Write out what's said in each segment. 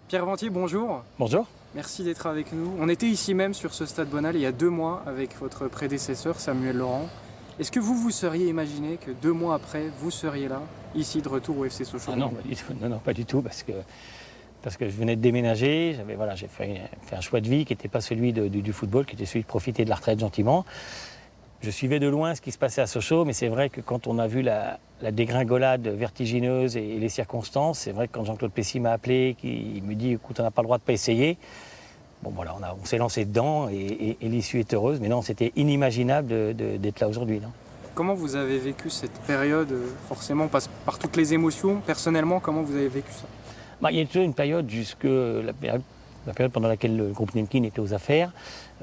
Pierre Ventier, bonjour. Bonjour. Merci d'être avec nous. On était ici même sur ce stade Bonal il y a 2 mois avec votre prédécesseur Samuel Laurent. Est-ce que vous seriez imaginé que 2 mois après, vous seriez là, ici de retour au FC Sochaux? Ah non, pas du tout. Non, pas du tout, parce que je venais de déménager, j'ai fait un choix de vie qui n'était pas celui du football, qui était celui de profiter de la retraite gentiment. Je suivais de loin ce qui se passait à Sochaux, mais c'est vrai que quand on a vu la dégringolade vertigineuse et les circonstances, c'est vrai que quand Jean-Claude Plessis m'a appelé, il me dit « écoute, on n'a pas le droit de pas essayer », bon voilà, on s'est lancé dedans et l'issue est heureuse, mais non, c'était inimaginable d'être là aujourd'hui. Non. Comment vous avez vécu cette période? Forcément, par toutes les émotions. Personnellement, comment vous avez vécu ça? Il y a toujours une période la période pendant laquelle le groupe Nemkin était aux affaires,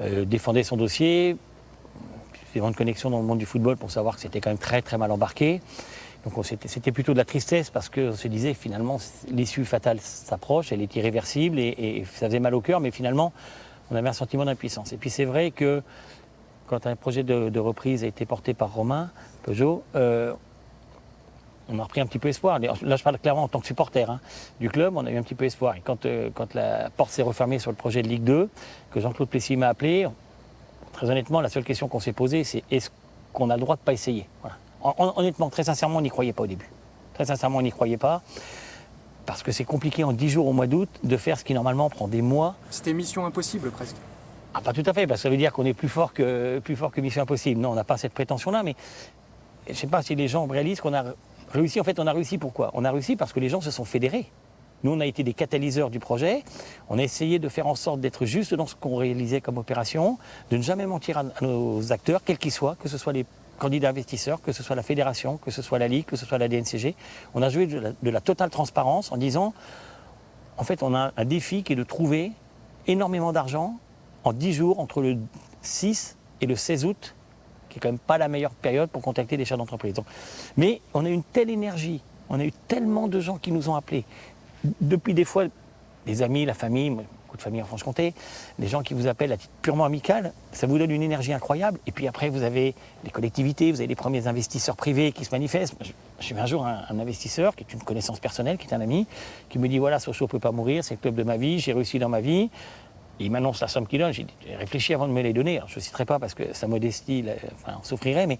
défendait son dossier, suivant une connexion dans le monde du football pour savoir que c'était quand même très très mal embarqué. Donc c'était plutôt de la tristesse parce qu'on se disait finalement l'issue fatale s'approche, elle est irréversible et ça faisait mal au cœur, mais finalement on avait un sentiment d'impuissance. Et puis c'est vrai que quand un projet de reprise a été porté par Romain Peugeot, on a repris un petit peu espoir. Là, je parle clairement en tant que supporter du club, on a eu un petit peu espoir. Et quand la porte s'est refermée sur le projet de Ligue 2, que Jean-Claude Plessis m'a appelé, très honnêtement, la seule question qu'on s'est posée, c'est est-ce qu'on a le droit de ne pas essayer? Voilà. Honnêtement, très sincèrement, on n'y croyait pas au début. Très sincèrement, on n'y croyait pas. Parce que c'est compliqué en 10 jours au mois d'août de faire ce qui normalement prend des mois. C'était mission impossible presque. Ah, pas tout à fait, parce que ça veut dire qu'on est plus fort que Mission Impossible. Non, on n'a pas cette prétention-là, mais je ne sais pas si les gens réalisent qu'on a réussi. En fait, on a réussi pourquoi? On a réussi parce que les gens se sont fédérés. Nous, on a été des catalyseurs du projet. On a essayé de faire en sorte d'être juste dans ce qu'on réalisait comme opération, de ne jamais mentir à nos acteurs, quels qu'ils soient, que ce soit les candidats investisseurs, que ce soit la fédération, que ce soit la Ligue, que ce soit la DNCG. On a joué de la totale transparence en disant, en fait, on a un défi qui est de trouver énormément d'argent en 10 jours entre le 6 et le 16 août, qui est quand même pas la meilleure période pour contacter des chefs d'entreprise. Mais on a eu une telle énergie, on a eu tellement de gens qui nous ont appelés. Depuis des fois, les amis, la famille, beaucoup de familles en Franche-Comté, les gens qui vous appellent à titre purement amical, ça vous donne une énergie incroyable. Et puis après, vous avez les collectivités, vous avez les premiers investisseurs privés qui se manifestent. J'ai eu un jour un investisseur qui est une connaissance personnelle, qui est un ami, qui me dit voilà, Sochaux ne peut pas mourir, c'est le club de ma vie, j'ai réussi dans ma vie. Et il m'annonce la somme qu'il donne. J'ai réfléchi avant de me les donner. Alors, je ne citerai pas parce que sa modestie, on souffrirait, mais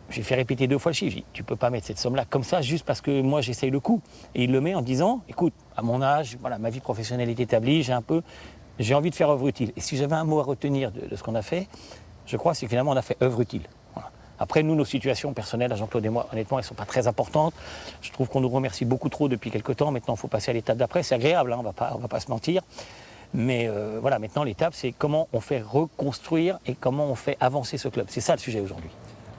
j'ai fait répéter 2 fois le chiffre. J'ai dit, tu ne peux pas mettre cette somme-là comme ça juste parce que moi j'essaye le coup. Et il le met en disant, écoute, à mon âge, voilà, ma vie professionnelle est établie, j'ai envie de faire œuvre utile. Et si j'avais un mot à retenir de ce qu'on a fait, je crois, c'est que finalement on a fait œuvre utile. Voilà. Après, nous, nos situations personnelles, à Jean-Claude et moi, honnêtement, elles ne sont pas très importantes. Je trouve qu'on nous remercie beaucoup trop depuis quelques temps. Maintenant, il faut passer à l'étape d'après. C'est agréable, on va pas se mentir. Mais voilà, maintenant l'étape, c'est comment on fait reconstruire et comment on fait avancer ce club. C'est ça le sujet aujourd'hui.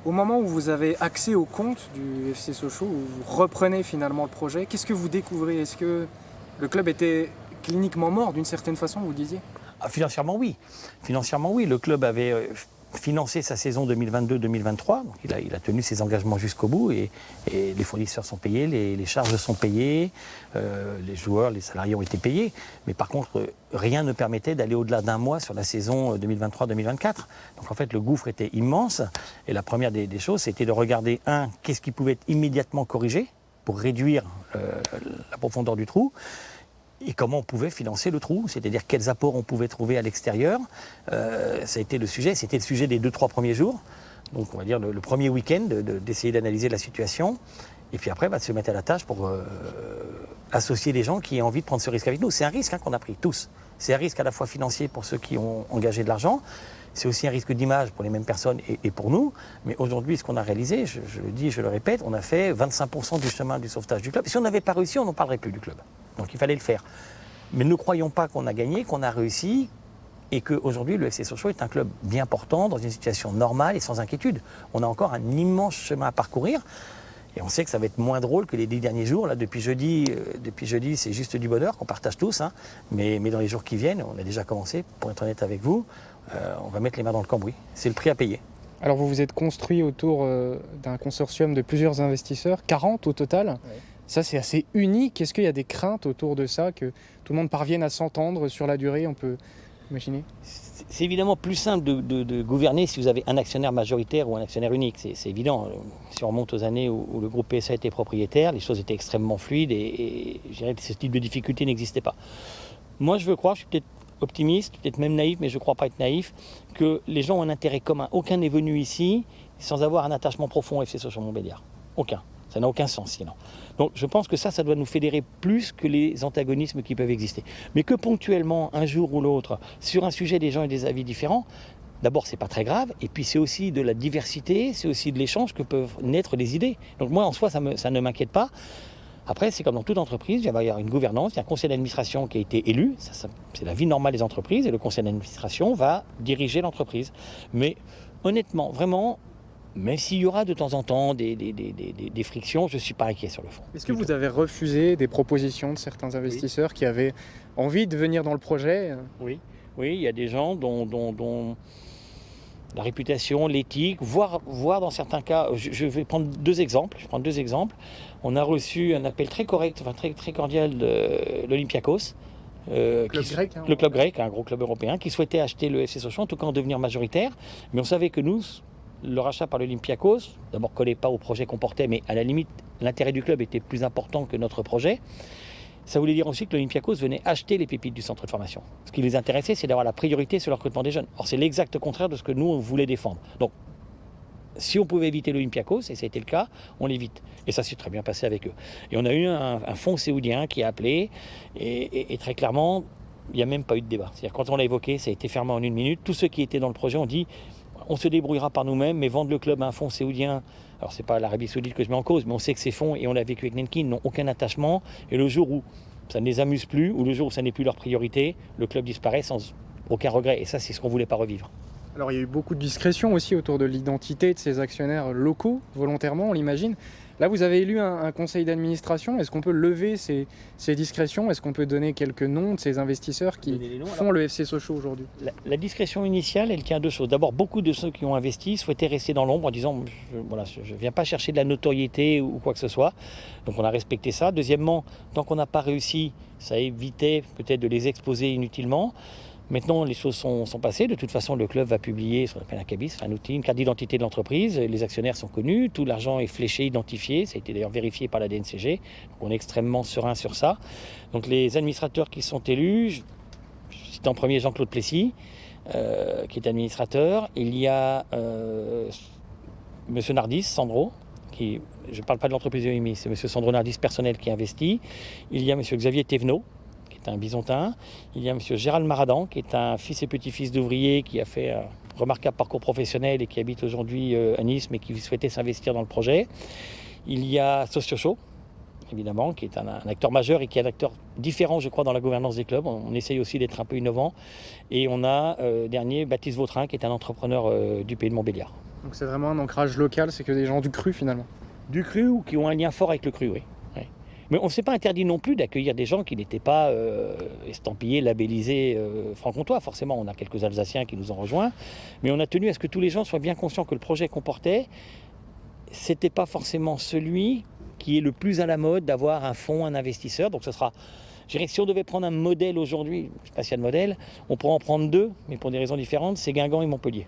Au moment où vous avez accès au compte du FC Sochaux, où vous reprenez finalement le projet, qu'est-ce que vous découvrez? Est-ce que le club était cliniquement mort d'une certaine façon, vous disiez? Financièrement, oui. Financièrement, oui. Le club avait financé sa saison 2022-2023. Donc il a tenu ses engagements jusqu'au bout et les fournisseurs sont payés, les charges sont payées, les joueurs, les salariés ont été payés. Mais par contre, rien ne permettait d'aller au-delà d'un mois sur la saison 2023-2024. Donc en fait, le gouffre était immense. Et la première des choses, c'était de regarder, qu'est-ce qui pouvait être immédiatement corrigé pour réduire la profondeur du trou. Et comment on pouvait financer le trou, c'est-à-dire quels apports on pouvait trouver à l'extérieur. Ça a été le sujet, c'était le sujet des 2-3 premiers jours. Donc on va dire le premier week-end d'essayer d'analyser la situation. Et puis après, de se mettre à la tâche pour associer les gens qui aient envie de prendre ce risque avec nous. C'est un risque qu'on a pris tous. C'est un risque à la fois financier pour ceux qui ont engagé de l'argent. C'est aussi un risque d'image pour les mêmes personnes et pour nous. Mais aujourd'hui, ce qu'on a réalisé, je le dis, je le répète, on a fait 25% du chemin du sauvetage du club. Et si on n'avait pas réussi, on n'en parlerait plus du club. Donc il fallait le faire. Mais ne croyons pas qu'on a gagné, qu'on a réussi et qu'aujourd'hui, le FC Sochaux est un club bien portant, dans une situation normale et sans inquiétude. On a encore un immense chemin à parcourir. Et on sait que ça va être moins drôle que les 10 derniers jours. Là, depuis jeudi, c'est juste du bonheur qu'on partage tous. Mais dans les jours qui viennent, on a déjà commencé, pour être honnête avec vous, on va mettre les mains dans le cambouis. C'est le prix à payer. Alors vous vous êtes construit autour d'un consortium de plusieurs investisseurs, 40 au total. Oui. Ça, c'est assez unique. Est-ce qu'il y a des craintes autour de ça, que tout le monde parvienne à s'entendre sur la durée? On peut imaginez? C'est évidemment plus simple de gouverner si vous avez un actionnaire majoritaire ou un actionnaire unique, c'est évident. Si on remonte aux années où le groupe PSA était propriétaire, les choses étaient extrêmement fluides et je dirais que ce type de difficulté n'existait pas. Moi je veux croire, je suis peut-être optimiste, peut-être même naïf, mais je ne crois pas être naïf, que les gens ont un intérêt commun. Aucun n'est venu ici sans avoir un attachement profond au FC Sochaux-Montbéliard. Aucun. Ça n'a aucun sens sinon. Donc je pense que ça doit nous fédérer plus que les antagonismes qui peuvent exister. Mais que ponctuellement, un jour ou l'autre, sur un sujet des gens et des avis différents, d'abord c'est pas très grave, et puis c'est aussi de la diversité, c'est aussi de l'échange que peuvent naître des idées. Donc moi en soi ça ne m'inquiète pas. Après c'est comme dans toute entreprise, il va y avoir une gouvernance, il y a un conseil d'administration qui a été élu, c'est la vie normale des entreprises, et le conseil d'administration va diriger l'entreprise. Mais honnêtement, vraiment, même s'il y aura de temps en temps des frictions, je ne suis pas inquiet sur le fond. Est-ce que vous avez refusé des propositions de certains investisseurs qui avaient envie de venir dans le projet? Oui, il y a des gens dont la réputation, l'éthique, voire dans certains cas, je vais prendre deux exemples. On a reçu un appel très correct, très cordial de l'Olympiakos. Le club grec, un gros club européen, qui souhaitait acheter le FC Sochaux, en tout cas en devenir majoritaire. Mais on savait que nous, le rachat par l'Olympiakos, d'abord collait pas au projet qu'on portait, mais à la limite, l'intérêt du club était plus important que notre projet. Ça voulait dire aussi que l'Olympiakos venait acheter les pépites du centre de formation. Ce qui les intéressait, c'est d'avoir la priorité sur le recrutement des jeunes. Or, c'est l'exact contraire de ce que nous, on voulait défendre. Donc, si on pouvait éviter l'Olympiakos, et ça a été le cas, on l'évite. Et ça s'est très bien passé avec eux. Et on a eu un fonds saoudien qui a appelé, et très clairement, il n'y a même pas eu de débat. C'est-à-dire, quand on l'a évoqué, ça a été fermé en 1 minute. Tous ceux qui étaient dans le projet ont dit, on se débrouillera par nous-mêmes, mais vendre le club à un fonds saoudien, alors c'est pas l'Arabie Saoudite que je mets en cause, mais on sait que ces fonds, et on l'a vécu avec Nenkin, n'ont aucun attachement, et le jour où ça ne les amuse plus, ou le jour où ça n'est plus leur priorité, le club disparaît sans aucun regret, et ça c'est ce qu'on ne voulait pas revivre. Alors il y a eu beaucoup de discrétion aussi autour de l'identité de ces actionnaires locaux, volontairement on l'imagine. Là vous avez élu un conseil d'administration, est-ce qu'on peut lever ces discrétions? Est-ce qu'on peut donner quelques noms de ces investisseurs qui font le FC Sochaux aujourd'hui? La discrétion initiale, elle tient à deux choses. D'abord, beaucoup de ceux qui ont investi souhaitaient rester dans l'ombre en disant je ne viens pas chercher de la notoriété ou quoi que ce soit. Donc on a respecté ça. Deuxièmement, tant qu'on n'a pas réussi, ça évitait peut-être de les exposer inutilement. Maintenant, les choses sont passées. De toute façon, le club va publier ce qu'on appelle un cabis, un outil, une carte d'identité de l'entreprise. Les actionnaires sont connus, tout l'argent est fléché, identifié. Ça a été d'ailleurs vérifié par la DNCG. Donc on est extrêmement serein sur ça. Donc les administrateurs qui sont élus, je cite en premier Jean-Claude Plessis, qui est administrateur. Il y a M. Nardis, Sandro, qui, je ne parle pas de l'entreprise de EMI, c'est M. Sandro Nardis personnel qui investit. Il y a M. Xavier Thévenot, un bisontin. Il y a M. Gérald Maradan, qui est un fils et petit-fils d'ouvrier qui a fait un remarquable parcours professionnel et qui habite aujourd'hui à Nice, mais qui souhaitait s'investir dans le projet. Il y a Sochaux, évidemment, qui est un acteur majeur et qui est un acteur différent, je crois, dans la gouvernance des clubs. On essaye aussi d'être un peu innovant. Et on a, dernier, Baptiste Vautrin, qui est un entrepreneur du pays de Montbéliard. Donc c'est vraiment un ancrage local, c'est que des gens du cru, finalement? Du cru ou qui ont un lien fort avec le cru, oui. Mais on ne s'est pas interdit non plus d'accueillir des gens qui n'étaient pas estampillés, labellisés franc-comtois. Forcément, on a quelques Alsaciens qui nous ont rejoints. Mais on a tenu à ce que tous les gens soient bien conscients que le projet qu'on portait, ce n'était pas forcément celui qui est le plus à la mode d'avoir un fonds, un investisseur. Donc ce sera, je dirais que si on devait prendre un modèle aujourd'hui, je ne sais pas s'il y a de modèle, on pourrait en prendre deux, mais pour des raisons différentes, c'est Guingamp et Montpellier.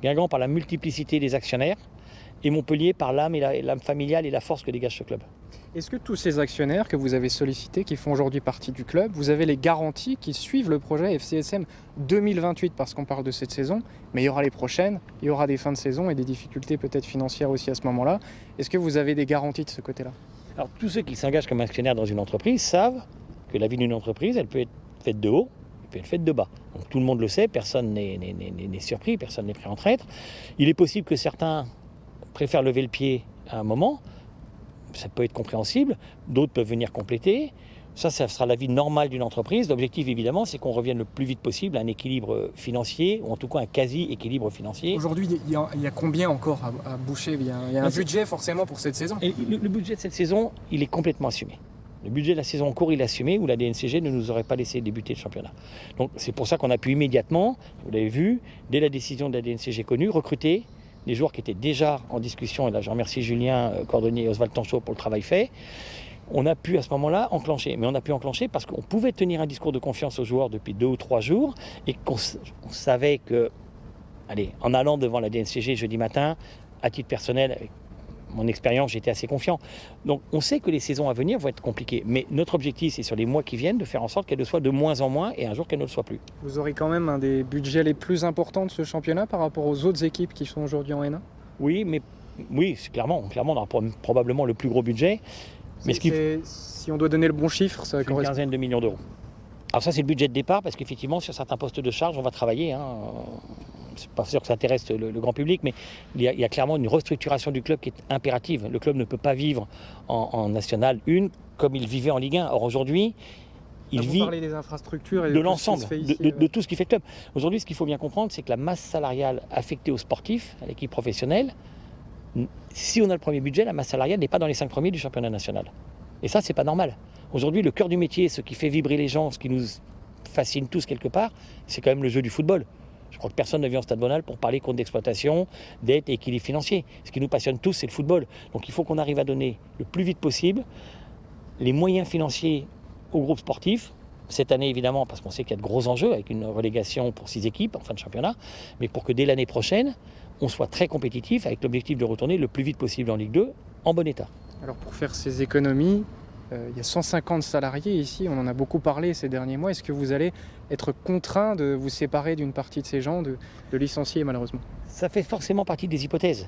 Guingamp par la multiplicité des actionnaires et Montpellier par l'âme familiale et la force que dégage ce club. Est-ce que tous ces actionnaires que vous avez sollicités, qui font aujourd'hui partie du club, vous avez les garanties qu'ils suivent le projet FCSM 2028, parce qu'on parle de cette saison, mais il y aura les prochaines, il y aura des fins de saison et des difficultés peut-être financières aussi à ce moment-là. Est-ce que vous avez des garanties de ce côté-là? Alors tous ceux qui s'engagent comme actionnaires dans une entreprise savent que la vie d'une entreprise, elle peut être faite de haut, elle peut être faite de bas. Donc tout le monde le sait, personne n'est surpris, personne n'est pris en traître. Il est possible que certains préfèrent lever le pied à un moment. Ça peut être compréhensible, d'autres peuvent venir compléter. Ça sera la vie normale d'une entreprise. L'objectif, évidemment, c'est qu'on revienne le plus vite possible à un équilibre financier, ou en tout cas un quasi-équilibre financier. Aujourd'hui, il y a combien encore à boucher? Il y a un budget forcément pour cette saison. Et le budget de cette saison, il est complètement assumé. Le budget de la saison en cours, il est assumé, où la DNCG ne nous aurait pas laissé débuter le championnat. Donc c'est pour ça qu'on a pu immédiatement, vous l'avez vu, dès la décision de la DNCG connue, recruter des joueurs qui étaient déjà en discussion, et là je remercie Julien Cordonnier et Oswald Tanchot pour le travail fait. On a pu à ce moment-là enclencher, mais on a pu enclencher parce qu'on pouvait tenir un discours de confiance aux joueurs depuis 2 ou 3 jours et qu'on savait que, allez, en allant devant la DNCG jeudi matin, à titre personnel, avec mon expérience, j'étais assez confiant. Donc on sait que les saisons à venir vont être compliquées, mais notre objectif, c'est sur les mois qui viennent de faire en sorte qu'elles le soient de moins en moins et un jour qu'elles ne le soient plus. Vous aurez quand même un des budgets les plus importants de ce championnat par rapport aux autres équipes qui sont aujourd'hui en N1 ? Oui, mais oui, c'est clairement, on aura probablement le plus gros budget. Mais si on doit donner le bon chiffre, ça correspond. Une quinzaine de millions d'euros. Alors ça, c'est le budget de départ, parce qu'effectivement, sur certains postes de charge, on va travailler. C'est pas sûr que ça intéresse le grand public, mais il y a clairement une restructuration du club qui est impérative. Le club ne peut pas vivre en National 1 comme il vivait en Ligue 1. Or aujourd'hui, il vit des infrastructures et de l'ensemble, de tout ce qui fait le club. Aujourd'hui, ce qu'il faut bien comprendre, c'est que la masse salariale affectée aux sportifs, à l'équipe professionnelle, si on a le premier budget, la masse salariale n'est pas dans les 5 premiers du championnat national. Et ça, c'est pas normal. Aujourd'hui, le cœur du métier, ce qui fait vibrer les gens, ce qui nous fascine tous quelque part, c'est quand même le jeu du football. Je crois que personne ne vient au Stade Bonal pour parler compte d'exploitation, dette et équilibre financier. Ce qui nous passionne tous, c'est le football. Donc il faut qu'on arrive à donner le plus vite possible les moyens financiers au groupe sportif. Cette année, évidemment, parce qu'on sait qu'il y a de gros enjeux avec une relégation pour 6 équipes en fin de championnat, mais pour que dès l'année prochaine, on soit très compétitif avec l'objectif de retourner le plus vite possible en Ligue 2 en bon état. Alors pour faire ces économies, il y a 150 salariés ici, on en a beaucoup parlé ces derniers mois. Est-ce que vous allez être contraint de vous séparer d'une partie de ces gens, de licencier malheureusement ? Ça fait forcément partie des hypothèses.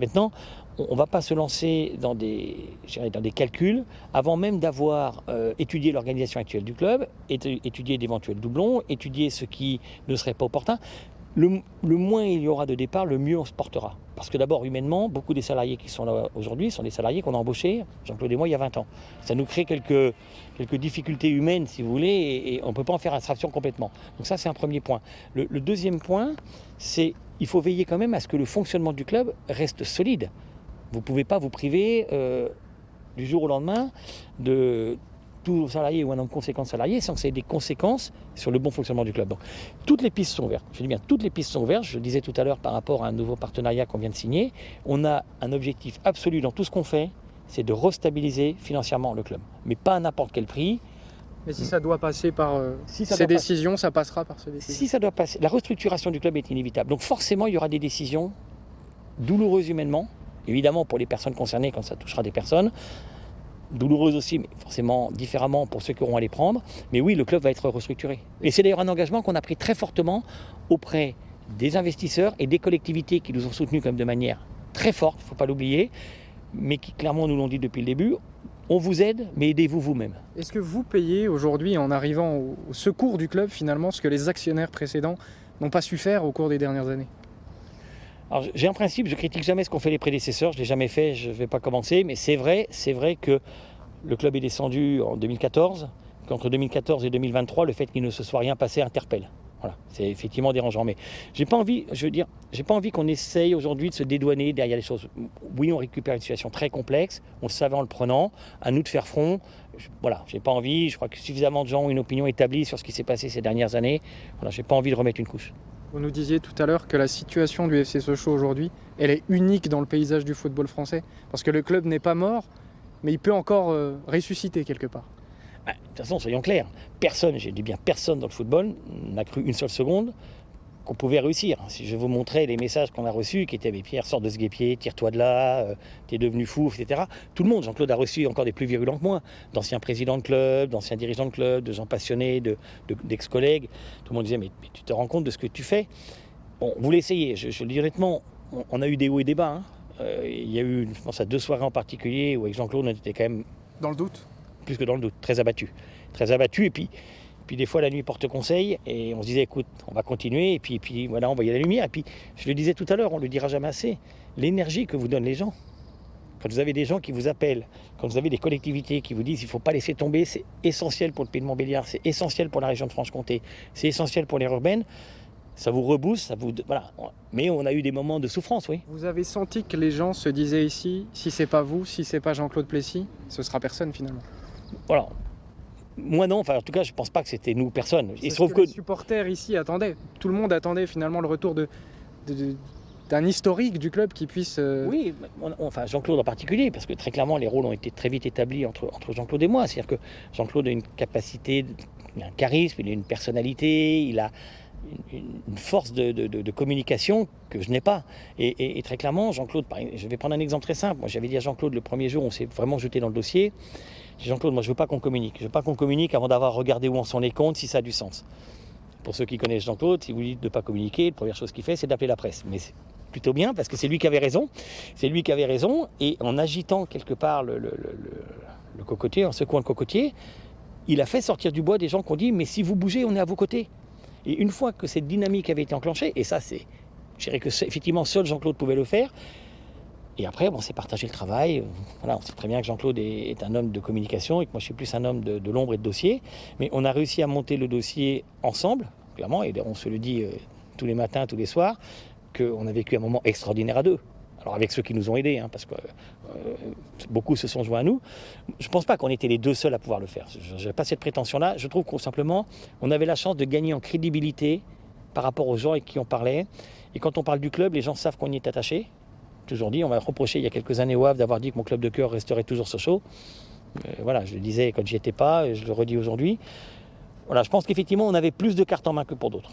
Maintenant, on ne va pas se lancer dans des calculs avant même d'avoir étudié l'organisation actuelle du club, étudié d'éventuels doublons, étudié ce qui ne serait pas opportun. Le moins il y aura de départ, le mieux on se portera. Parce que d'abord, humainement, beaucoup des salariés qui sont là aujourd'hui sont des salariés qu'on a embauchés, Jean-Claude et moi, il y a 20 ans. Ça nous crée quelques difficultés humaines, si vous voulez, et on ne peut pas en faire abstraction complètement. Donc ça, c'est un premier point. Le deuxième point, c'est qu'il faut veiller quand même à ce que le fonctionnement du club reste solide. Vous ne pouvez pas vous priver du jour au lendemain de tous les salariés ou un nombre conséquent de salariés sans que ça ait des conséquences sur le bon fonctionnement du club. Donc, toutes les pistes sont ouvertes. Je dis bien, toutes les pistes sont ouvertes. Je le disais tout à l'heure par rapport à un nouveau partenariat qu'on vient de signer. On a un objectif absolu dans tout ce qu'on fait, c'est de restabiliser financièrement le club. Mais pas à n'importe quel prix. Mais si ça doit passer par ces décisions, ça passera par ces décisions. Si ça doit passer, la restructuration du club est inévitable. Donc forcément, il y aura des décisions douloureuses humainement. Évidemment, pour les personnes concernées, quand ça touchera des personnes. Douloureuse aussi, mais forcément différemment pour ceux qui auront à les prendre. Mais oui, le club va être restructuré. Et c'est d'ailleurs un engagement qu'on a pris très fortement auprès des investisseurs et des collectivités qui nous ont soutenus quand même de manière très forte, il ne faut pas l'oublier, mais qui clairement nous l'ont dit depuis le début. On vous aide, mais aidez-vous vous-même. Est-ce que vous payez aujourd'hui, en arrivant au secours du club, finalement, ce que les actionnaires précédents n'ont pas su faire au cours des dernières années ? Alors, j'ai un principe, je critique jamais ce qu'ont fait les prédécesseurs, je ne l'ai jamais fait, je ne vais pas commencer, mais c'est vrai que le club est descendu en 2014, qu'entre 2014 et 2023, le fait qu'il ne se soit rien passé interpelle. Voilà, c'est effectivement dérangeant, mais j'ai pas envie qu'on essaye aujourd'hui de se dédouaner derrière les choses. Oui, on récupère une situation très complexe, on le savait en le prenant, à nous de faire front. Voilà, j'ai pas envie, je crois que suffisamment de gens ont une opinion établie sur ce qui s'est passé ces dernières années. Voilà, j'ai pas envie de remettre une couche. Vous nous disiez tout à l'heure que la situation du FC Sochaux aujourd'hui, elle est unique dans le paysage du football français. Parce que le club n'est pas mort, mais il peut encore ressusciter quelque part. De toute façon, soyons clairs, personne, j'ai dit bien personne dans le football, n'a cru une seule seconde qu'on pouvait réussir. Si je vous montrais les messages qu'on a reçus, qui étaient « Pierre, sors de ce guêpier, tire-toi de là, t'es devenu fou », etc. Tout le monde, Jean-Claude a reçu encore des plus virulents que moi, d'anciens présidents de club, d'anciens dirigeants de club, de gens passionnés, d'ex-collègues. Tout le monde disait « mais tu te rends compte de ce que tu fais ?» Bon, vous l'essayez, je le dis honnêtement, on a eu des hauts et des bas. Il y a eu, je pense à 2 soirées en particulier où avec Jean-Claude, on était quand même... Dans le doute ? Plus que dans le doute, très abattu. Et puis des fois la nuit porte conseil et on se disait écoute, on va continuer et puis voilà, on voyait la lumière. Et puis je le disais tout à l'heure, on ne le dira jamais assez, l'énergie que vous donnent les gens. Quand vous avez des gens qui vous appellent, quand vous avez des collectivités qui vous disent il ne faut pas laisser tomber, c'est essentiel pour le Pays de Montbéliard, c'est essentiel pour la région de Franche-Comté, c'est essentiel pour l'aire urbaine, ça vous rebooste, voilà. Mais on a eu des moments de souffrance, oui. Vous avez senti que les gens se disaient ici, si c'est pas vous, si c'est pas Jean-Claude Plessis, ce sera personne finalement. Voilà. Moi non, enfin en tout cas je pense pas que c'était nous personne. Il se trouve que les supporters ici attendaient. Tout le monde attendait finalement le retour un historique du club qui puisse... Oui, enfin Jean-Claude en particulier, parce que très clairement les rôles ont été très vite établis entre Jean-Claude et moi. C'est-à-dire que Jean-Claude a une capacité, il a un charisme, il a une personnalité, il a une force de communication que je n'ai pas. Et très clairement, Jean-Claude, je vais prendre un exemple très simple. Moi j'avais dit à Jean-Claude le premier jour, on s'est vraiment jeté dans le dossier. J'ai dit, Jean-Claude, moi je veux pas qu'on communique. Je veux pas qu'on communique avant d'avoir regardé où en sont les comptes, si ça a du sens. Pour ceux qui connaissent Jean-Claude, si vous dites de ne pas communiquer, la première chose qu'il fait, c'est d'appeler la presse. Mais c'est plutôt bien, parce que c'est lui qui avait raison. C'est lui qui avait raison, et en agitant quelque part le cocotier, en secouant le cocotier, il a fait sortir du bois des gens qui ont dit « mais si vous bougez, on est à vos côtés ». Et une fois que cette dynamique avait été enclenchée, et ça, je dirais que effectivement seul Jean-Claude pouvait le faire, et après, on s'est partagé le travail. Voilà, on sait très bien que Jean-Claude est un homme de communication et que moi, je suis plus un homme de l'ombre et de dossier. Mais on a réussi à monter le dossier ensemble, clairement, et on se le dit tous les matins, tous les soirs, qu'on a vécu un moment extraordinaire à deux. Alors avec ceux qui nous ont aidés, hein, parce que beaucoup se sont joints à nous. Je ne pense pas qu'on était les deux seuls à pouvoir le faire. Je n'ai pas cette prétention-là. Je trouve qu'on simplement, on avait la chance de gagner en crédibilité par rapport aux gens avec qui on parlait. Et quand on parle du club, les gens savent qu'on y est attaché. Toujours dit, on m'a reproché il y a quelques années au Havre d'avoir dit que mon club de cœur resterait toujours Sochaux. Voilà, je le disais quand j'y étais pas, et je le redis aujourd'hui. Voilà, je pense qu'effectivement, on avait plus de cartes en main que pour d'autres.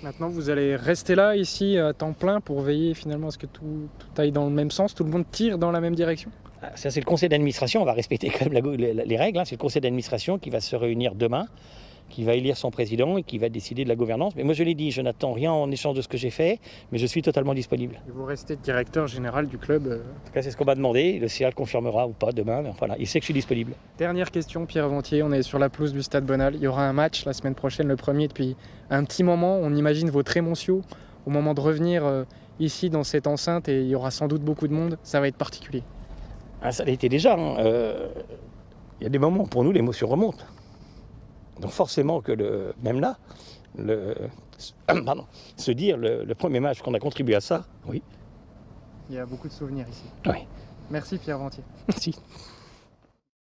Maintenant, vous allez rester là, ici, à temps plein, pour veiller finalement à ce que tout aille dans le même sens, tout le monde tire dans la même direction. Ça, c'est le conseil d'administration, on va respecter quand même les règles. Hein. C'est le conseil d'administration qui va se réunir demain, qui va élire son président et qui va décider de la gouvernance. Mais moi, je l'ai dit, je n'attends rien en échange de ce que j'ai fait, mais je suis totalement disponible. Et vous restez directeur général du club. En tout cas, c'est ce qu'on m'a demandé. Le CA le confirmera ou pas demain. Mais voilà, il sait que je suis disponible. Dernière question, Pierre Ventier. On est sur la pelouse du Stade Bonal. Il y aura un match la semaine prochaine, le premier depuis un petit moment. On imagine votre émotion au moment de revenir ici dans cette enceinte et il y aura sans doute beaucoup de monde. Ça va être particulier. Ah, ça l'a été déjà. Hein. Il y a des moments où pour nous, l'émotion remonte. Donc forcément que même là, se dire le premier match qu'on a contribué à ça, oui. Il y a beaucoup de souvenirs ici. Oui. Merci Pierre Ventier. Merci.